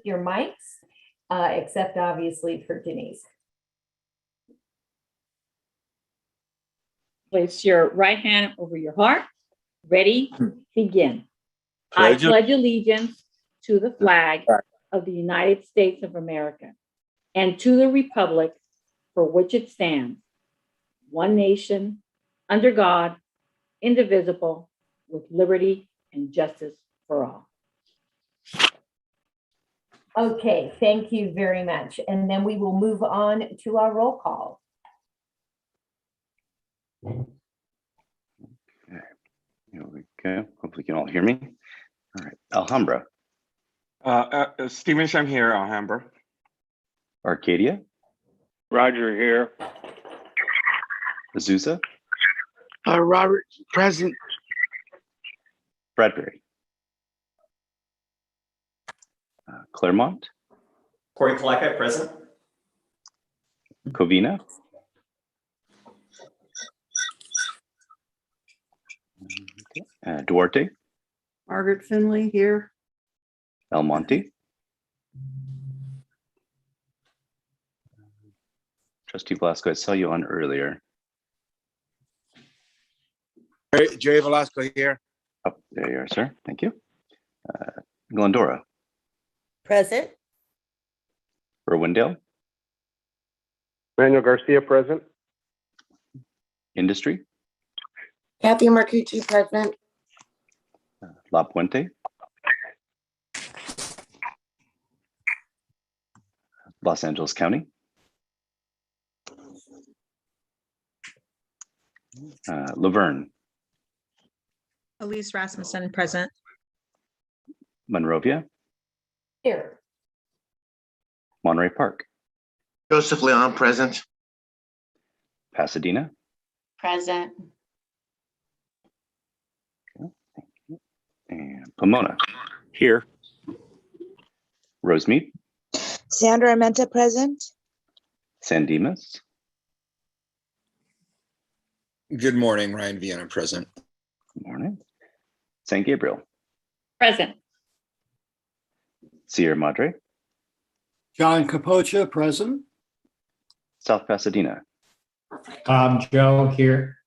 your mics, except obviously for Denise. Place your right hand over your heart. Ready, begin. I pledge allegiance to the flag of the United States of America and to the republic for which it stands, one nation, under God, indivisible, with liberty and justice for all. Okay, thank you very much. And then we will move on to our roll call. Okay, here we go. Hopefully you can all hear me. All right, Alhambra. Stevens, I'm here, Alhambra. Arcadia. Roger here. Azusa. Robert, present. Bradbury. Claremont. Corey Kalaka, present. Covina. Duarte. Margaret Finley here. El Monte. Trustee Velasco, I saw you on earlier. Jerry Velasco here. Oh, there you are, sir. Thank you. Glendora. Present. Irwindale. Manuel Garcia, present. Industry. Kathy Marcucci, present. La Puente. Los Angeles County. Laverne. Elise Rasmussen, present. Monrovia. Here. Monterey Park. Joseph Leon, present. Pasadena. Present. And Pomona. Here. Rosemead. Sandra Armenta, present. San Dimas. Good morning, Ryan Viana, present. Good morning. San Gabriel. Present. Sierra Madre. John Capocha, present. South Pasadena. Joe here.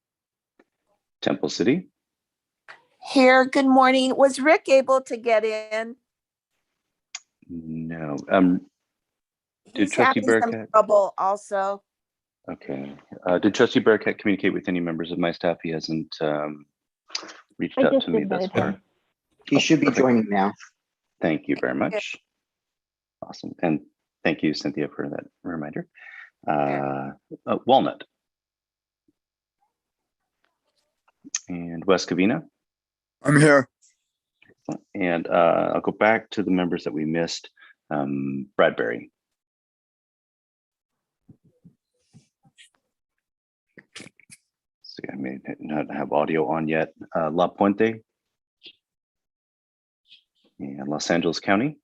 Temple City. Here, good morning. Was Rick able to get in? No. Did He's Trustee having some Burkett? trouble also. Okay. Did Trustee Burkett communicate with any members of my staff? He hasn't reached out to me thus far. He should be joining now. Thank you very much. Awesome. And thank you, Cynthia, for that reminder. Walnut. And West Covina. I'm here. And I'll go back to the members that we missed. Bradbury. See, I may not have audio on yet. La Puente. And Los Angeles County.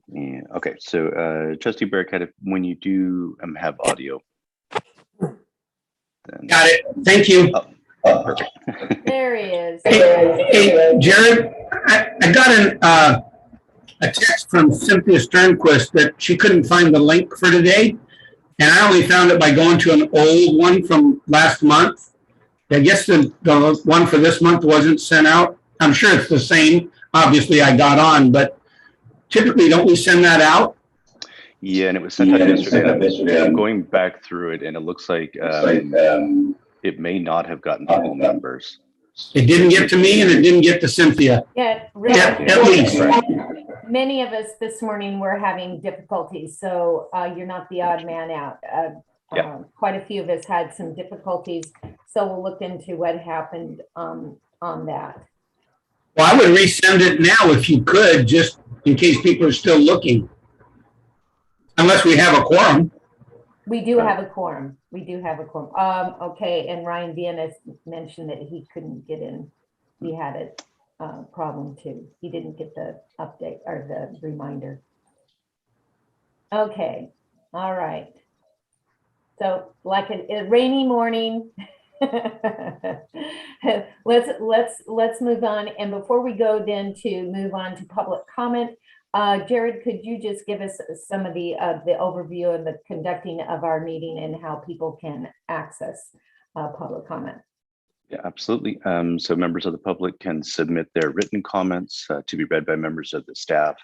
Yeah, okay, so Trustee Burkett, when you do have audio. Then... Got it. Thank you. Oh, perfect. There he is. Hey, Jared, I got a text from Cynthia Sternquist that she couldn't find the link for today. And I only found it by going to an old one from last month. I guess the one for this month wasn't sent out. I'm sure it's the same. Obviously, I got on, but typically, don't we send that out? Yeah, and it was sent out yesterday. I'm going back through it, and it looks like it may not have gotten to all members. It didn't get to me, and it didn't get to Cynthia. Yeah, At least. many of us this morning were having difficulties, so you're not the odd man out. Quite a few of us had some difficulties, so we'll look into what happened on that. Well, I would resend it now if you could, just in case people are still looking. Unless we have a quorum. We do have a quorum. We do have a quorum. Okay, and Ryan Viana mentioned that he couldn't get in. He had a problem too. He didn't get the update or the reminder. Okay, all right. So like a rainy morning, Let's move on. And before we go then to move on to public comment, Jared, could you just give us some of the overview of the conducting of our meeting and how people can access public comment? Yeah, absolutely. So members of the public can submit their written comments to be read by members of the staff,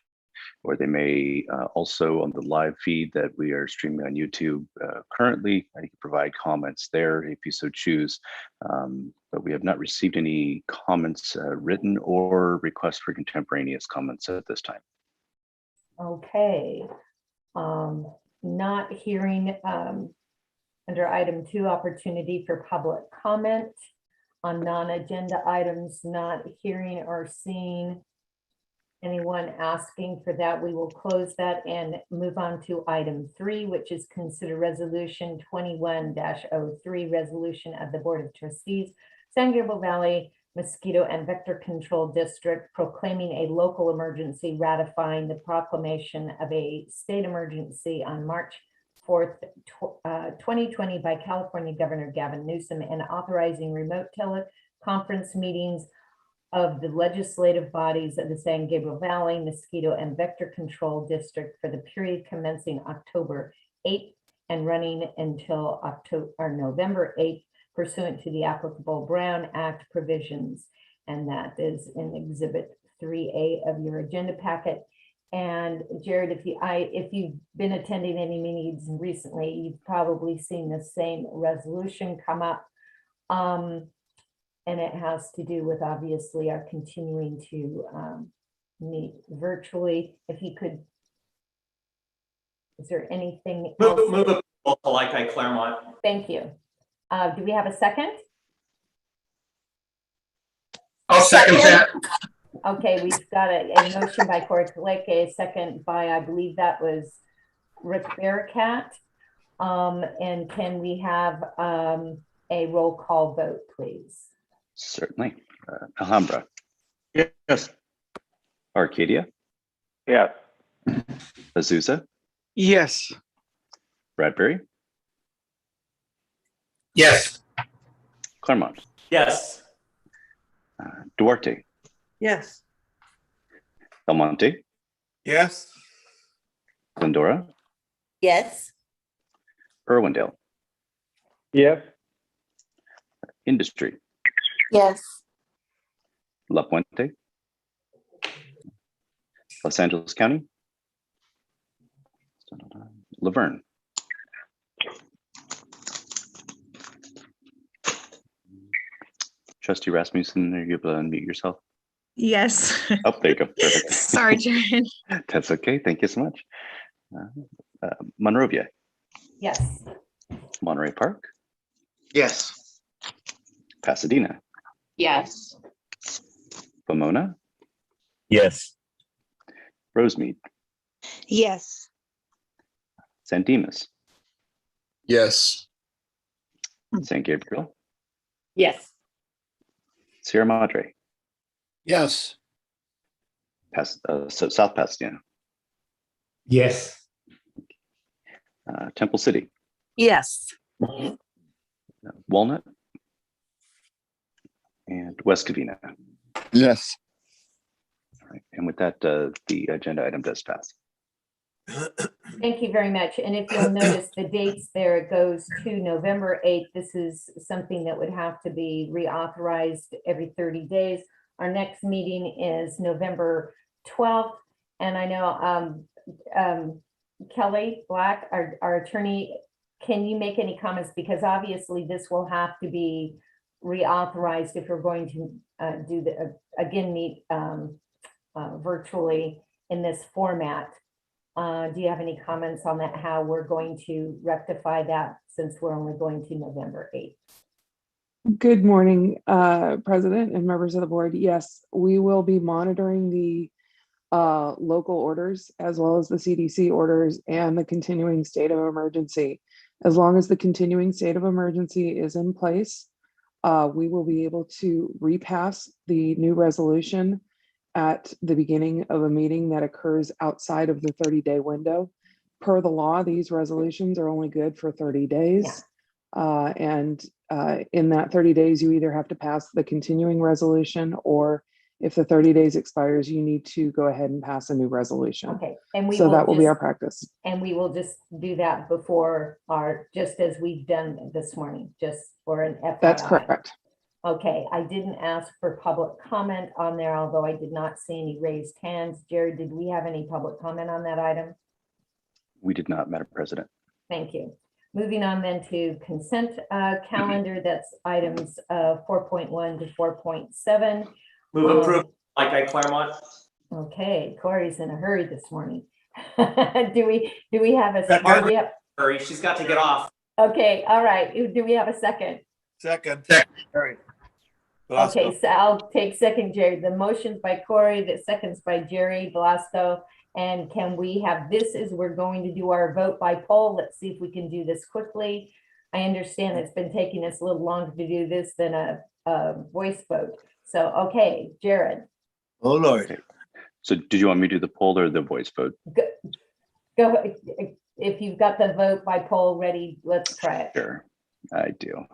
or they may also on the live feed that we are streaming on YouTube currently, you can provide comments there if you so choose. But we have not received any comments written or requests for contemporaneous comments at this time. Okay. Not hearing under item 2, opportunity for public comment on non-agenda items, not hearing or seeing anyone asking for that. We will close that and move on to item 3, which is consider resolution 21-03, resolution of the Board of Trustees, San Gabriel Valley Mosquito and Vector Control District proclaiming a local emergency, ratifying the proclamation of a state emergency on March 4th, 2020 by California Governor Gavin Newsom, and authorizing remote teleconference meetings of the legislative bodies of the San Gabriel Valley Mosquito and Vector Control District for the period commencing October 8th and running until November 8th, pursuant to the applicable Brown Act provisions. And that is in Exhibit 3A of your agenda packet. And Jared, if you've been attending any meetings recently, you've probably seen the same resolution come up. And it has to do with obviously our continuing to meet virtually. If you could, is there anything else? Move approval to like Claremont. Thank you. Do we have a second? I'll second that. Okay, we've got a motion by Corey Kaleke, a second by, I believe that was Rick Bearcat. And can we have a roll call vote, please? Certainly. Alhambra. Yes. Arcadia. Yes. Azusa. Yes. Bradbury. Yes. Claremont. Yes. Duarte. Yes. El Monte. Yes. Glendora. Yes. Irwindale. Yes. Industry. Yes. La Puente. Los Angeles County. Laverne. Trustee Rasmussen, are you able to unmute yourself? Yes. Oh, there you go. Perfect. Sorry, Jared. That's okay. Thank you so much. Monrovia. Yes. Monterey Park. Yes. Pasadena. Yes. Pomona. Yes. Rosemead. Yes. San Dimas. Yes. San Gabriel. Yes. Sierra Madre. Yes. South Pasadena. Yes. Temple City. Yes. Walnut. And West Covina. Yes. All right. And with that, the agenda item does pass. Thank you very much. And if you'll notice the dates there, it goes to November 8th. This is something that would have to be reauthorized every 30 days. Our next meeting is November 12th. And I know Kelly Black, our attorney, can you make any comments? Because obviously this will have to be reauthorized if we're going to do the again meet virtually in this format. Do you have any comments on that, how we're going to rectify that since we're only going to November 8th? Good morning, President and members of the board. Yes, we will be monitoring the local orders as well as the CDC orders and the continuing state of emergency. As long as the continuing state of emergency is in place, we will be able to repass the new resolution at the beginning of a meeting that occurs outside of the 30-day window. Per the law, these resolutions are only good for 30 days. And in that 30 days, you either have to pass the continuing resolution, or if the 30 days expires, you need to go ahead and pass a new resolution. Okay, and we So will that will be just- our practice. And we will just do that before just as we've done this morning, just for an FYI. That's correct. Okay, I didn't ask for public comment on there, although I did not see any raised hands. Jared, did we have any public comment on that item? We did not, Madam President. Thank you. Moving on then to consent calendar, that's items 4.1 to 4.7. Move approved, like I Claremont. Okay, Corey's in a hurry this morning. Do we have a Margaret. yep. Hurry, she's got to get off. Okay, all right. Do we have a second? Second. All right. Okay, so I'll take second, Jerry. The motion's by Corey, the second's by Jerry Velasco. And can we have this as we're going to do our vote by poll? Let's see if we can do this quickly. I understand it's been taking us a little longer to do this than a voice vote. So, okay, Jared. Oh, Lord. Okay. So did you want me to do the poll or the voice vote? Go. If you've got the vote by poll ready, let's try it. Sure, I do.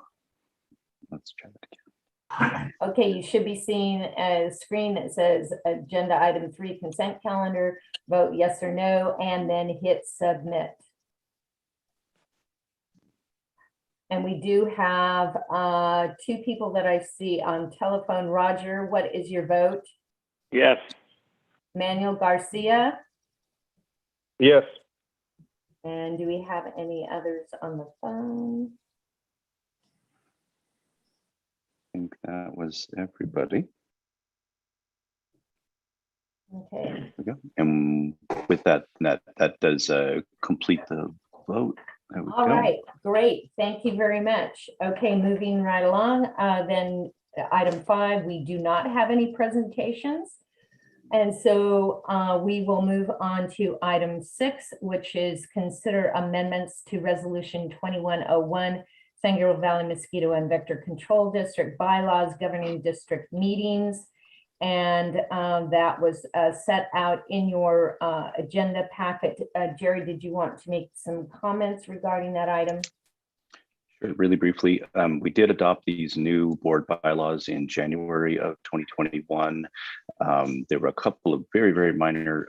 Let's try that again. Okay, you should be seeing a screen that says agenda item 3 consent calendar, vote yes or no, and then hit submit. And we do have 2 people that I see on telephone. Roger, what is your vote? Yes. Manuel Garcia, Yes. and do we have any others on the phone? I think that was everybody. Okay. There we go. And with that does complete the vote. There we All go. right, great. Thank you very much. Okay, moving right along. Then item 5, we do not have any presentations. And so we will move on to item 6, which is consider amendments to resolution 2101, San Gabriel Valley Mosquito and Vector Control District bylaws governing district meetings. And that was set out in your agenda packet. Jerry, did you want to make some comments regarding that item? Sure, really briefly, we did adopt these new board bylaws in January of 2021. There were a couple of very, very minor,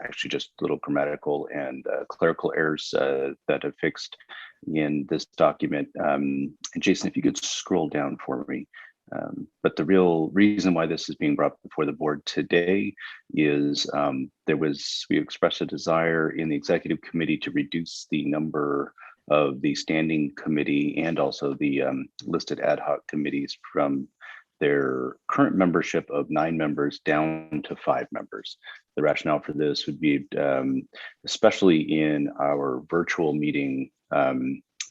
actually just little grammatical and clerical errors that have fixed in this document. And Jason, if you could scroll down for me. But the real reason why this is being brought before the board today is we expressed a desire in the executive committee to reduce the number of the standing committee and also the listed ad hoc committees from their current membership of 9 members down to 5 members. The rationale for this would be, especially in our virtual meeting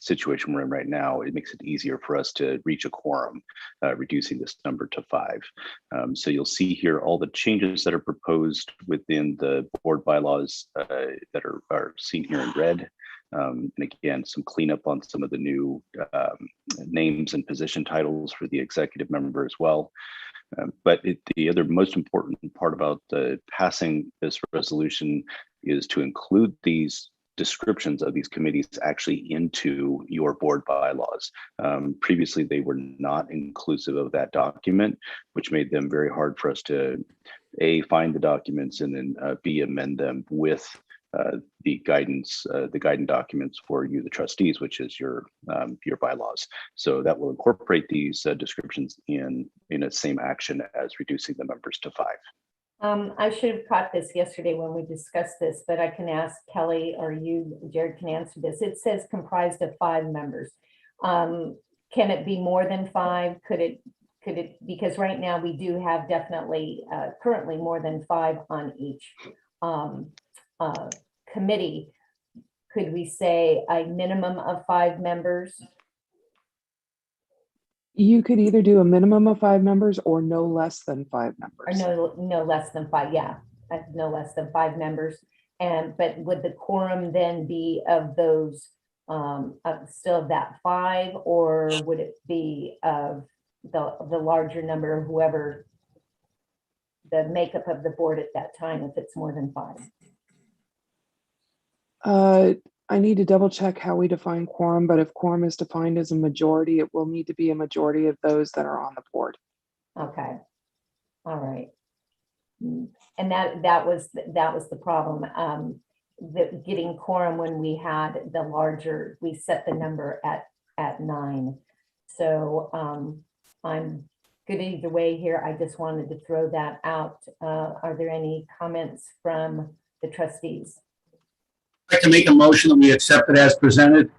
situation we're in right now, it makes it easier for us to reach a quorum, reducing this number to 5. So you'll see here all the changes that are proposed within the board bylaws that are seen here in red. And again, some cleanup on some of the new names and position titles for the executive member as well. But the other most important part about passing this resolution is to include these descriptions of these committees actually into your board bylaws. Previously, they were not inclusive of that document, which made them very hard for us to A, find the documents, and then B, amend them with the guidance documents for you, the trustees, which is your bylaws. So that will incorporate these descriptions in a same action as reducing the members to 5. I should have caught this yesterday when we discussed this, but I can ask Kelly or you, Jared, can answer this. It says comprised of 5 members. Can it be more than 5? Could it, because right now we do have definitely currently more than 5 on each committee. Could we say a minimum of 5 members? You could either do a minimum of 5 members or no less than 5 members. Or no less than 5, yeah, no less than 5 members. But would the quorum then be of those still of that 5, or would it be of the larger number, whoever the makeup of the board at that time, if it's more than 5? I need to double check how we define quorum, but if quorum is defined as a majority, it will need to be a majority of those that are on the board. Okay. All right. And that was the problem. Getting quorum when we had the larger, we set the number at 9. So I'm good either way here. I just wanted to throw that out. Are there any comments from the trustees? I'd like to make a motion that we accept it as presented.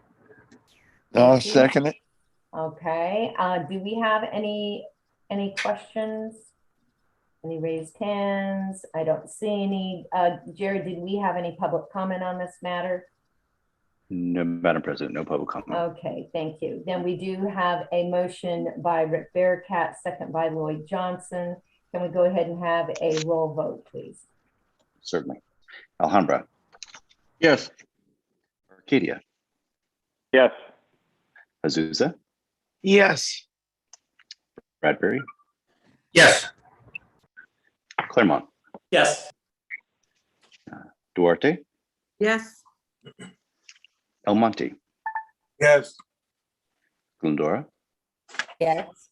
Thank you. Second it. Okay, do we have any questions? Any raised hands? I don't see any. Jared, did we have any public comment on this matter? No, Madam President, no public comment. Okay, thank you. Then we do have a motion by Rick Bearcat, second by Lloyd Johnson. Can we go ahead and have a roll vote, please? Certainly. Alhambra. Yes. Arcadia. Yes. Azusa. Yes. Bradbury. Yes. Claremont. Yes. Duarte. Yes. El Monte. Yes. Glendora. Yes.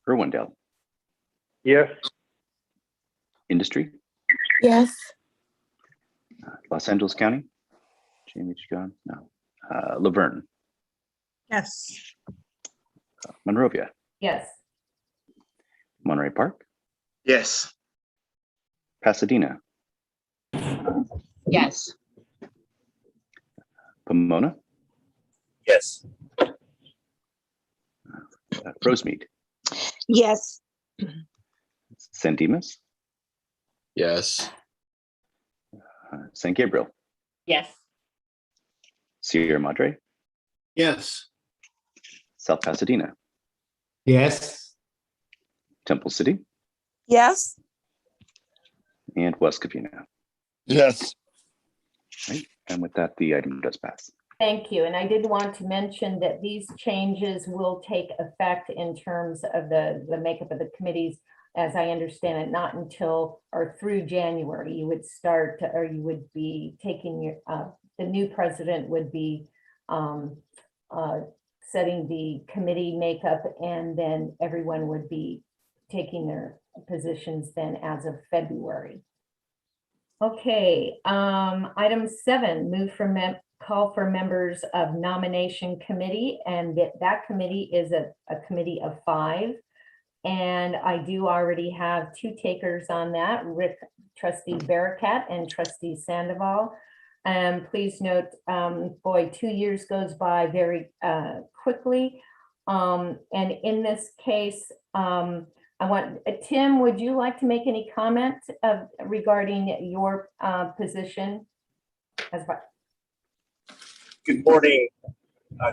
Irwindale. Yes. Industry. Yes. Los Angeles County. Jamie gone? No. Laverne. Yes. Monrovia. Yes. Monterey Park. Yes. Pasadena. Yes. Pomona. Yes. Rosemead. Yes. San Dimas. Yes. San Gabriel. Yes. Sierra Madre. Yes. South Pasadena. Yes. Temple City. Yes. And West Covina. Yes. Right. And with that, the item does pass. Thank you. And I did want to mention that these changes will take effect in terms of the makeup of the committees, as I understand it, not until or through January. You would start, or you would be taking your, the new president would be setting the committee makeup, and then everyone would be taking their positions then as of February. Okay, item 7, move for call for members of nomination committee, and that committee is a committee of 5. And I do already have 2 takers on that, Trustee Bearcat and Trustee Sandoval. And please note, boy, 2 years goes by very quickly. And in this case, I want, Tim, would you like to make any comment regarding your position? Good morning.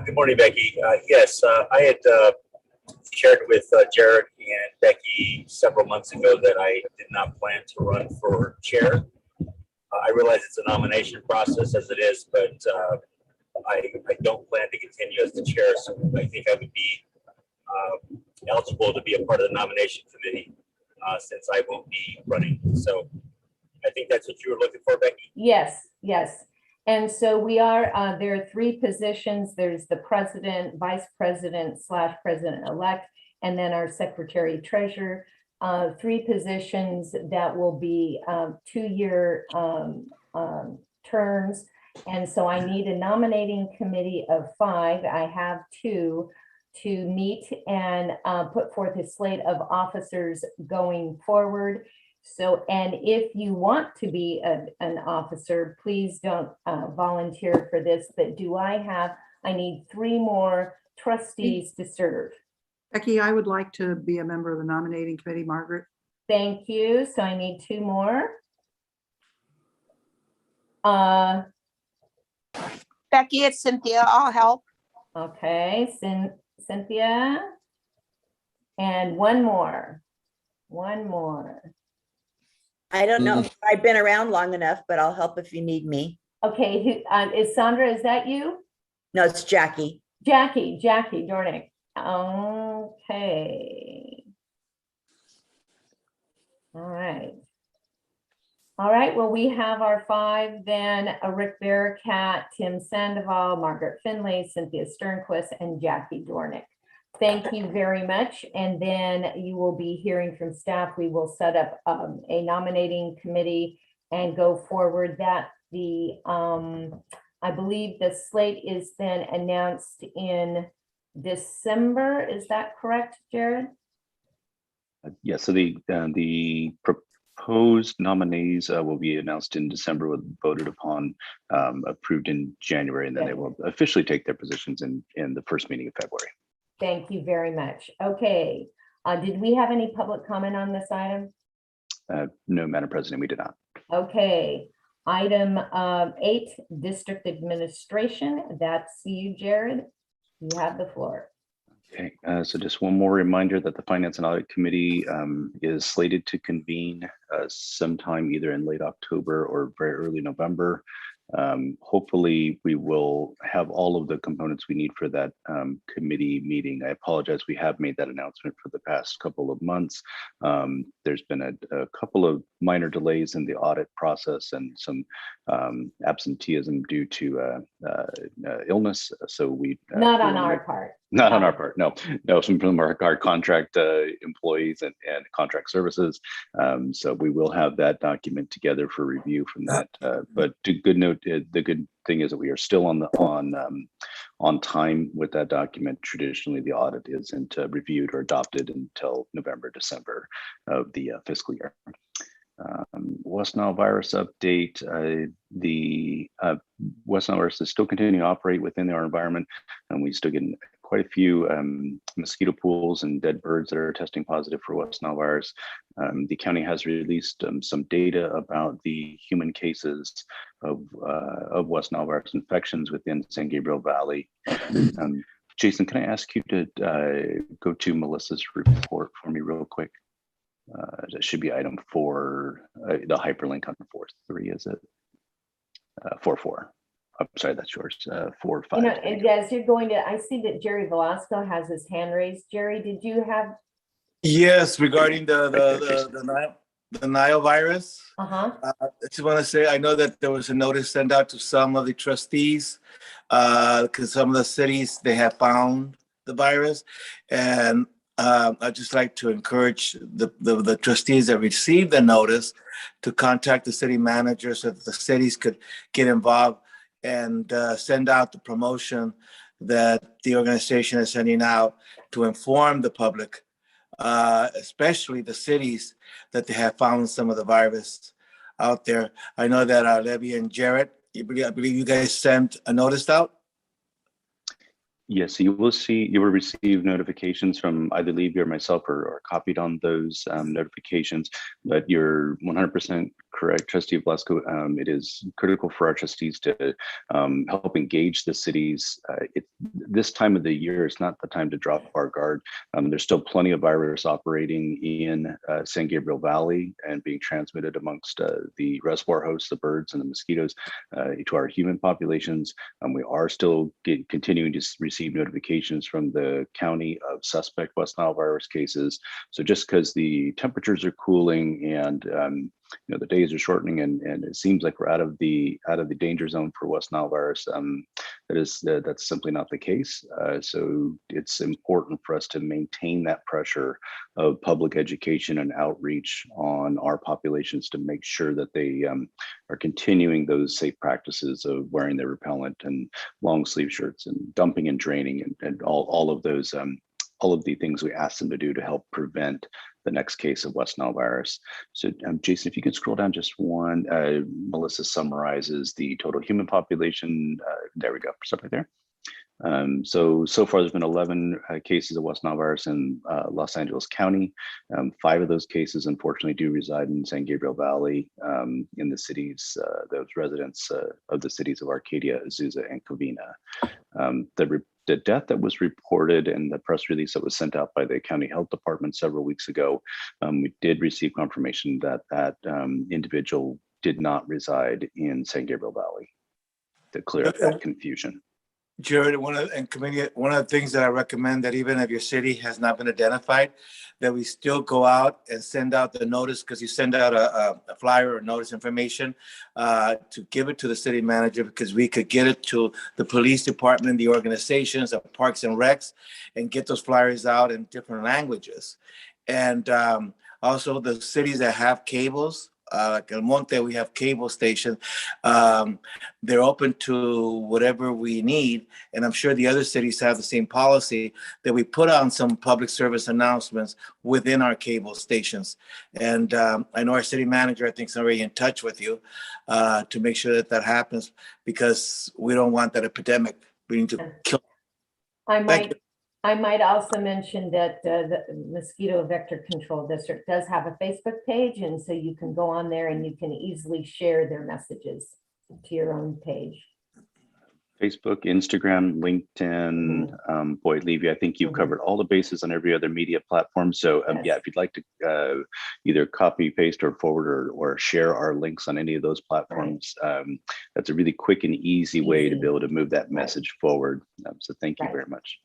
Good morning, Becky. Yes, I had shared with Jared and Becky several months ago that I did not plan to run for chair. I realize it's a nomination process as it is, but I don't plan to continue as the chair. So I think I would be eligible to be a part of the nomination committee since I won't be running. So I think that's what you were looking for, Becky? Yes, yes. And so we are, there are 3 positions. There's the president, vice president / president-elect, and then our secretary treasurer. 3 positions that will be 2-year terms. And so I need a nominating committee of 5. I have 2 to meet and put forth a slate of officers going forward. So, and if you want to be an officer, please don't volunteer for this, but I need 3 more trustees to serve. Becky, I would like to be a member of the nominating committee, Margaret. Thank you. So I need 2 more. Becky, it's Cynthia. I'll help. Okay, Cynthia. And 1 more. 1 more. I don't know if I've been around long enough, but I'll help if you need me. Okay, is Sandra, is that you? No, it's Jackie. Jackie Dornick. Okay. All right. All right, well, we have our five then, Rick Bearcat, Tim Sandoval, Margaret Finley, Cynthia Sternquist, and Jackie Dornick. Thank you very much. And then you will be hearing from staff. We will set up a nominating committee and go forward. That I believe the slate is then announced in December. Is that correct, Jared? Yeah, so the proposed nominees will be announced in December, voted upon, approved in January, and then they will officially take their positions in the first meeting of February. Thank you very much. Okay, did we have any public comment on this item? No, Madam President, we did not. Okay, item 8, District Administration. That's you, Jared. You have the floor. Okay, so just one more reminder that the Finance and Audit Committee is slated to convene sometime either in late October or very early November. Hopefully we will have all of the components we need for that committee meeting. I apologize, we have made that announcement for the past couple of months. There's been a couple of minor delays in the audit process and some absenteeism due to illness. So we not on our part. Not on our part, no. From our contract employees and contract services. So we will have that document together for review from that. But to good note, the good thing is that we are still on time with that document. Traditionally, the audit isn't reviewed or adopted until November, December of the fiscal year. West Nile virus update. The West Nile virus is still continuing to operate within our environment, and we still get quite a few mosquito pools and dead birds that are testing positive for West Nile virus. The county has released some data about the human cases of West Nile virus infections within San Gabriel Valley. Jason, can I ask you to go to Melissa's report for me real quick? That should be item 4, the hyperlink on 4.3, is it? 4.4. I'm sorry, that's yours. 4.5. You know, and as you're going to, I see that Jerry Velasco has his hand raised. Jerry, did you have? Yes, regarding the Nile virus. Uh-huh. I just want to say, I know that there was a notice sent out to some of the trustees because some of the cities, they have found the virus. And I'd just like to encourage the trustees that received the notice to contact the city manager so that the cities could get involved and send out the promotion that the organization is sending out to inform the public, especially the cities that they have found some of the virus out there. I know that Levy and Jarrett, I believe you guys sent a notice out. Yes, you will receive notifications from either Levy or myself, or copied on those notifications. But you're 100% correct, Trustee Velasco. It is critical for our trustees to help engage the cities. This time of the year is not the time to drop our guard. There's still plenty of virus operating in San Gabriel Valley and being transmitted amongst the reservoir hosts, the birds and the mosquitoes, to our human populations. We are still continuing to receive notifications from the county of suspect West Nile virus cases. So just because the temperatures are cooling and the days are shortening and it seems like we're out of the danger zone for West Nile virus, that's simply not the case. So it's important for us to maintain that pressure of public education and outreach on our populations to make sure that they are continuing those safe practices of wearing their repellent and long sleeve shirts and dumping and draining and all of those all of the things we ask them to do to help prevent the next case of West Nile virus. So Jason, if you could scroll down just one, Melissa summarizes the total human population. There we go, stop right there. So far there's been 11 cases of West Nile virus in Los Angeles County. 5 of those cases unfortunately do reside in San Gabriel Valley, in the cities, those residents of the cities of Arcadia, Azusa, and Covina. The death that was reported in the press release that was sent out by the county health department several weeks ago, we did receive confirmation that that individual did not reside in San Gabriel Valley, to clear up that confusion. Jared, one of the things that I recommend that even if your city has not been identified, that we still go out and send out the notice, because you send out a flyer or notice information to give it to the city manager, because we could get it to the police department, the organizations, the parks and recs, and get those flyers out in different languages. And also the cities that have cables, like El Monte, we have cable stations. They're open to whatever we need. And I'm sure the other cities have the same policy, that we put on some public service announcements within our cable stations. And I know our city manager, I think, is already in touch with you to make sure that that happens, because we don't want that epidemic. We need to kill. I might also mention that the Mosquito Vector Control District does have a Facebook page, and so you can go on there and you can easily share their messages to your own page. Facebook, Instagram, LinkedIn. Boy, Levy, I think you've covered all the bases on every other media platform. So yeah, if you'd like to either copy, paste, or forward or share our links on any of those platforms, that's a really quick and easy way to be able to move that message forward. So thank you very much.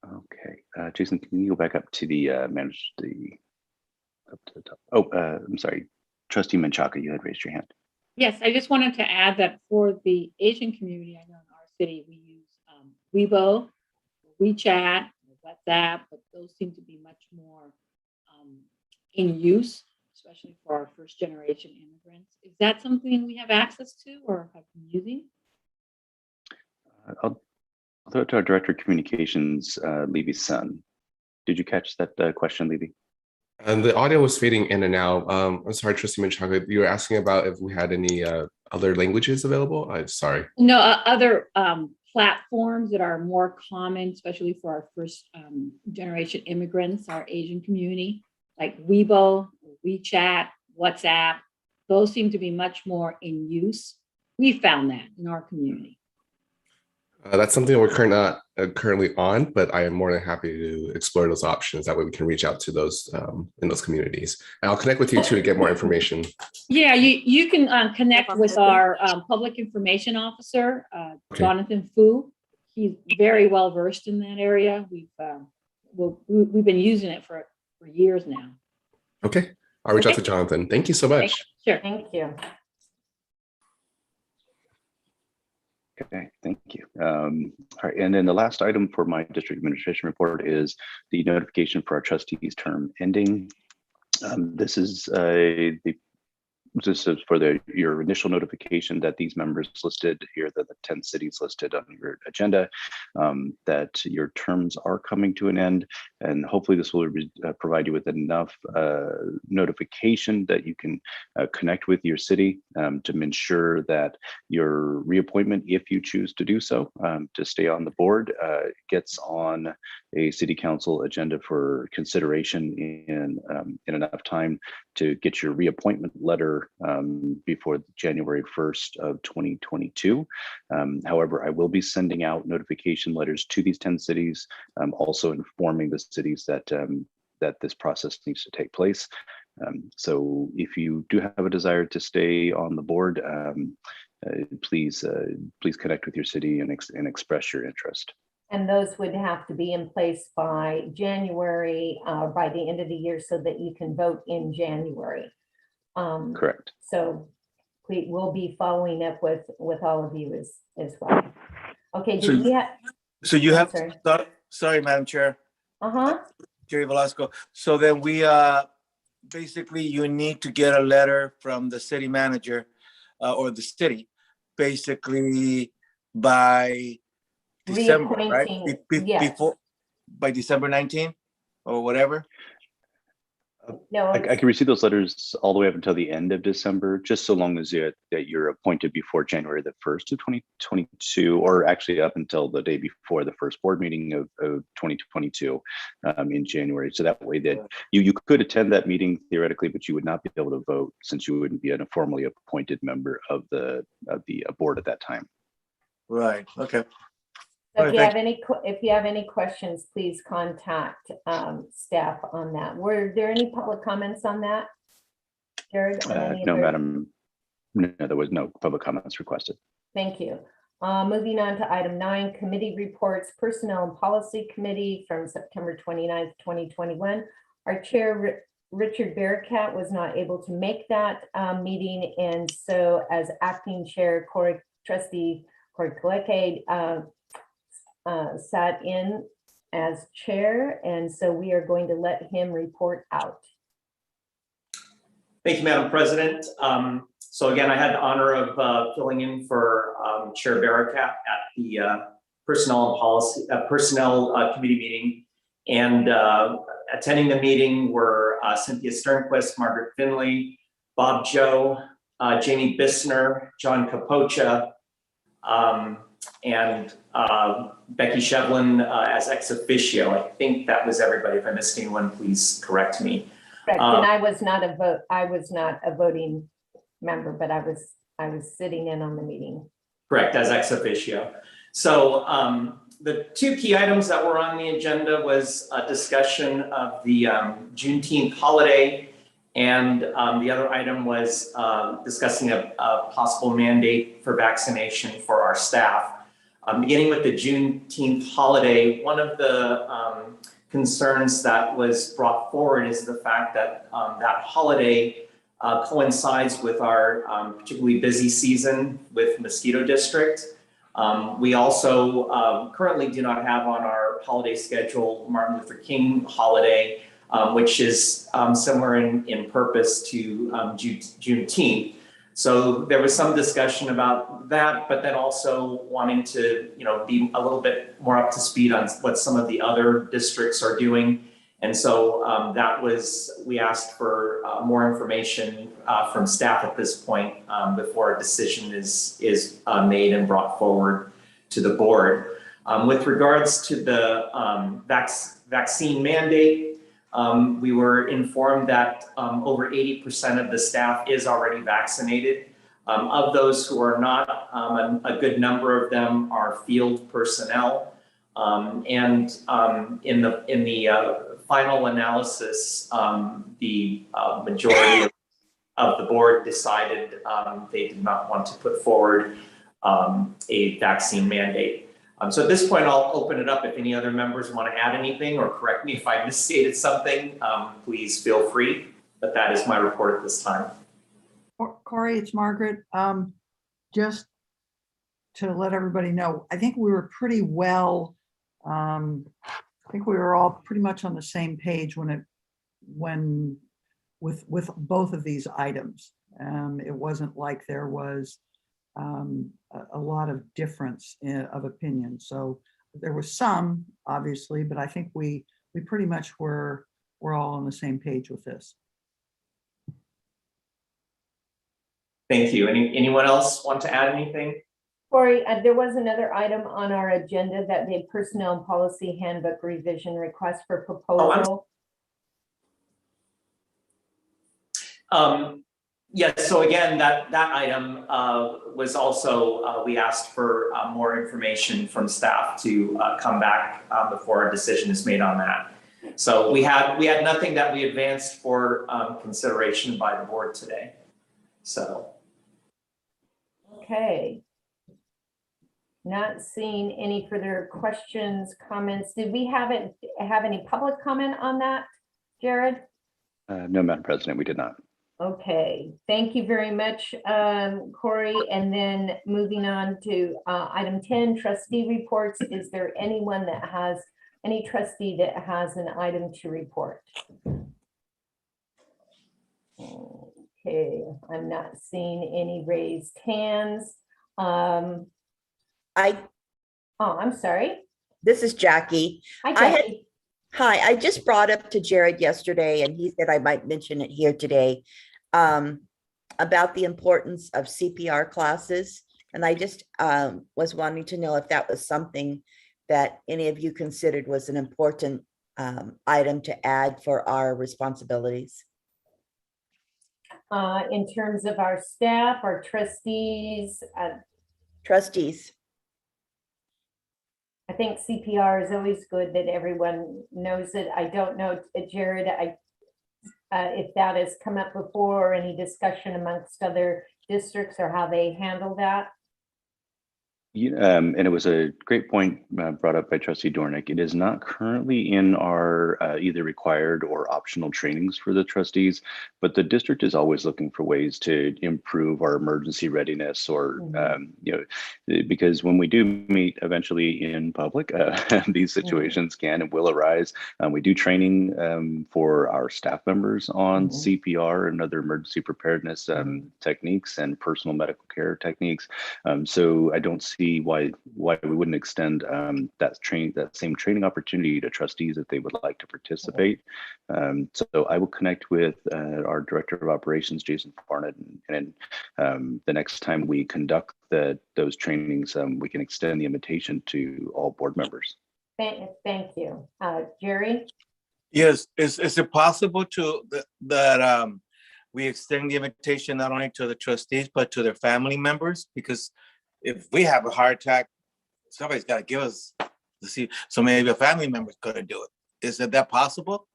Okay, Jason, can you go back up to the up to the top? Oh, I'm sorry, Trustee Menchaca, you had raised your hand. Yes, I just wanted to add that for the Asian community, I know in our city we use Weibo, WeChat, WhatsApp, but those seem to be much more in use, especially for our first generation immigrants. Is that something we have access to or have been using? I'll throw it to our Director of Communications, Levy's son. Did you catch that question, Levy? And the audio was fading in and out. I'm sorry, Trustee Menchaca, you were asking about if we had any other languages available? I'm sorry. No, other platforms that are more common, especially for our first generation immigrants, our Asian community, like Weibo, WeChat, WhatsApp. Those seem to be much more in use. We found that in our community. That's something we're currently on, but I am more than happy to explore those options. That way we can reach out to those in those communities. And I'll connect with you too to get more information. Yeah, you can connect with our public information officer, Jonathan Fu. He's very well versed in that area. We've been using it for years now. Okay, I'll reach out to Jonathan. Thank you so much. Sure. Thank you. Okay, thank you. All right, and then the last item for my district administration report is the notification for our trustees term ending. This is for your initial notification that these members listed here, the 10 cities listed on your agenda, that your terms are coming to an end. And hopefully this will provide you with enough notification that you can connect with your city to ensure that your reappointment, if you choose to do so, to stay on the board, gets on a city council agenda for consideration in enough time to get your reappointment letter before January 1st of 2022. However, I will be sending out notification letters to these 10 cities, also informing the cities that that this process needs to take place. So if you do have a desire to stay on the board, please connect with your city and express your interest. And those would have to be in place by January, by the end of the year, so that you can vote in January. Correct. So we'll be following up with all of you as well. Okay. Sorry, Madam Chair. Jerry Velasco. So then we basically you need to get a letter from the city manager or the city, basically by December, right? Before by December 19th or whatever. No, I can receive those letters all the way up until the end of December, just so long as you're appointed before January the 1st of 2022, or actually up until the day before the first board meeting of 2022 in January. So that way that you could attend that meeting theoretically, but you would not be able to vote since you wouldn't be a formally appointed member of the board at that time. Right. Okay. So if you have any questions, please contact staff on that. Were there any public comments on that, Jared? No, Madam. No, there was no public comments requested. Thank you. Moving on to item 9, committee reports, Personnel and Policy Committee from September 29th, 2021. Our chair, Richard Barakat, was not able to make that meeting. And so as acting chair, Trustee Corey Kaleke sat in as chair. And so we are going to let him report out. Thank you, Madam President. So again, I had the honor of filling in for Chair Barakat at the Personnel and Policy Committee meeting. And attending the meeting were Cynthia Sternquist, Margaret Finley, Bob Joe, Jamie Bissner, John Capocha, and Becky Shevlin as ex officio. I think that was everybody. If I missed anyone, please correct me. Correct. And I was not a voting member, but I was sitting in on the meeting. Correct, as ex officio. So the two key items that were on the agenda was a discussion of the Juneteenth holiday, and the other item was discussing a possible mandate for vaccination for our staff. Beginning with the Juneteenth holiday, one of the concerns that was brought forward is the fact that that holiday coincides with our particularly busy season with Mosquito District. We also currently do not have on our holiday schedule Martin Luther King holiday, which is similar in purpose to Juneteenth. So there was some discussion about that, but then also wanting to, be a little bit more up to speed on what some of the other districts are doing. And so we asked for more information from staff at this point before a decision is made and brought forward to the board. With regards to the vaccine mandate, we were informed that over 80% of the staff is already vaccinated. Of those who are not, a good number of them are field personnel. And in the final analysis, the majority of the board decided they did not want to put forward a vaccine mandate. So at this point, I'll open it up. If any other members want to add anything or correct me if I misstated something, please feel free. But that is my report at this time. Corey, it's Margaret. Just to let everybody know, I think we were pretty well, I think we were all pretty much on the same page with both of these items. It wasn't like there was a lot of difference of opinion. So there was some, obviously, but I think we pretty much we're all on the same page with this. Thank you. Anyone else want to add anything? Corey, there was another item on our agenda, that the Personnel and Policy Handbook revision request for proposal. Yes, so again, that item was also, we asked for more information from staff to come back before a decision is made on that. So we had nothing that we advanced for consideration by the board today. So. Okay. Not seeing any further questions, comments. Did we have any public comment on that, Jared? No, Madam President, we did not. Okay, thank you very much, Corey. And then moving on to item 10, trustee reports. Is there anyone that has, any trustee that has an item to report? Okay, I'm not seeing any raised hands. I'm sorry. This is Jackie. Hi, Jackie. Hi, I just brought up to Jared yesterday, and he said I might mention it here today, about the importance of CPR classes. And I just was wanting to know if that was something that any of you considered was an important item to add for our responsibilities. In terms of our staff, our trustees? Trustees. I think CPR is always good that everyone knows it. I don't know, Jared, if that has come up before, or any discussion amongst other districts or how they handle that. And it was a great point brought up by Trustee Dornick. It is not currently in our either required or optional trainings for the trustees, but the district is always looking for ways to improve our emergency readiness, or because when we do meet eventually in public, these situations can and will arise. We do training for our staff members on CPR and other emergency preparedness techniques and personal medical care techniques. So I don't see why we wouldn't extend that same training opportunity to trustees if they would like to participate. So I will connect with our Director of Operations, Jason Farnett, and the next time we conduct those trainings, we can extend the invitation to all board members. Thank you. Jerry? Yes, is it possible that we extend the invitation not only to the trustees, but to their family members? Because if we have a heart attack, somebody's got to give us the seat. So maybe a family member's going to do it. Is that possible?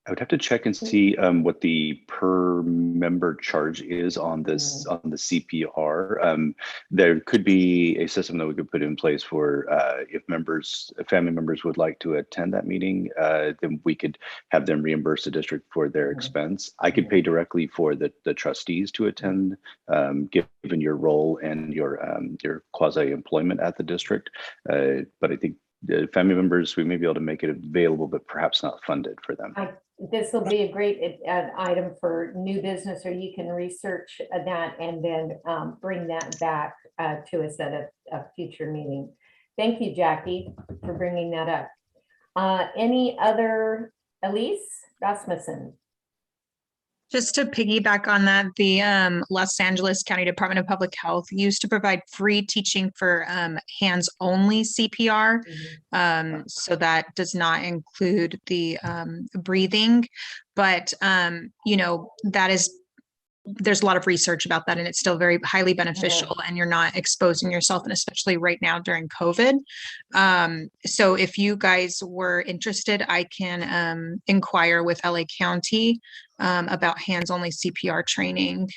I would have to check and see what the per member charge is on this on the CPR. There could be a system that we could put in place for if family members would like to attend that meeting, then we could have them reimburse the district for their expense. I could pay directly for the trustees to attend, given your role and your quasi employment at the district. But I think the family members, we may be able to make it available, but perhaps not funded for them. This will be a great item for new business, or you can research that and then bring that back to us at a future meeting. Thank you, Jackie, for bringing that up. Any other, Elise Rasmussen? Just to piggyback on that, the Los Angeles County Department of Public Health used to provide free teaching for hands-only CPR. So that does not include the breathing, but there's a lot of research about that, and it's still very highly beneficial, and you're not exposing yourself, and especially right now during COVID. So if you guys were interested, I can inquire with LA County about hands-only CPR training.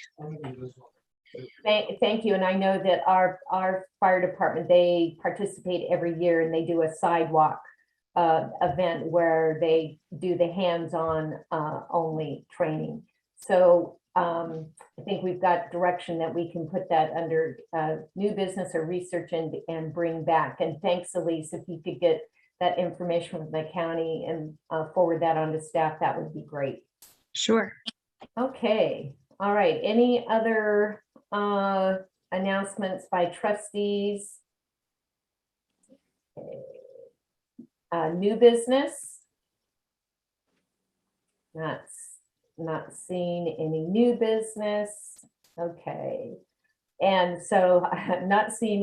Thank you. And I know that our fire department, they participate every year, and they do a sidewalk event where they do the hands-on only training. So I think we've got direction that we can put that under new business or research and bring back. And thanks, Elise, if you could get that information from the county and forward that on to staff, that would be great. Sure. Okay. All right. Any other announcements by trustees? Okay. New business? Not seeing any new business. Okay. And so I'm not seeing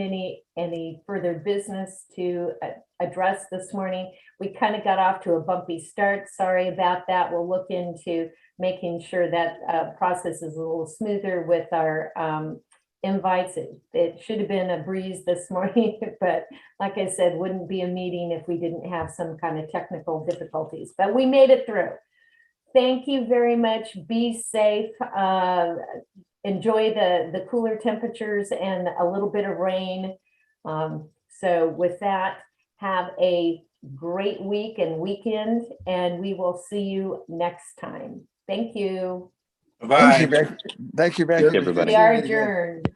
any further business to address this morning. We kind of got off to a bumpy start. Sorry about that. We'll look into making sure that process is a little smoother with our invites. It should have been a breeze this morning, but like I said, wouldn't be a meeting if we didn't have some kind of technical difficulties, but we made it through. Thank you very much. Be safe. Enjoy the cooler temperatures and a little bit of rain. So with that, have a great week and weekend, and we will see you next time. Thank you. Bye. Thank you, Becky. Everybody. We are adjourned.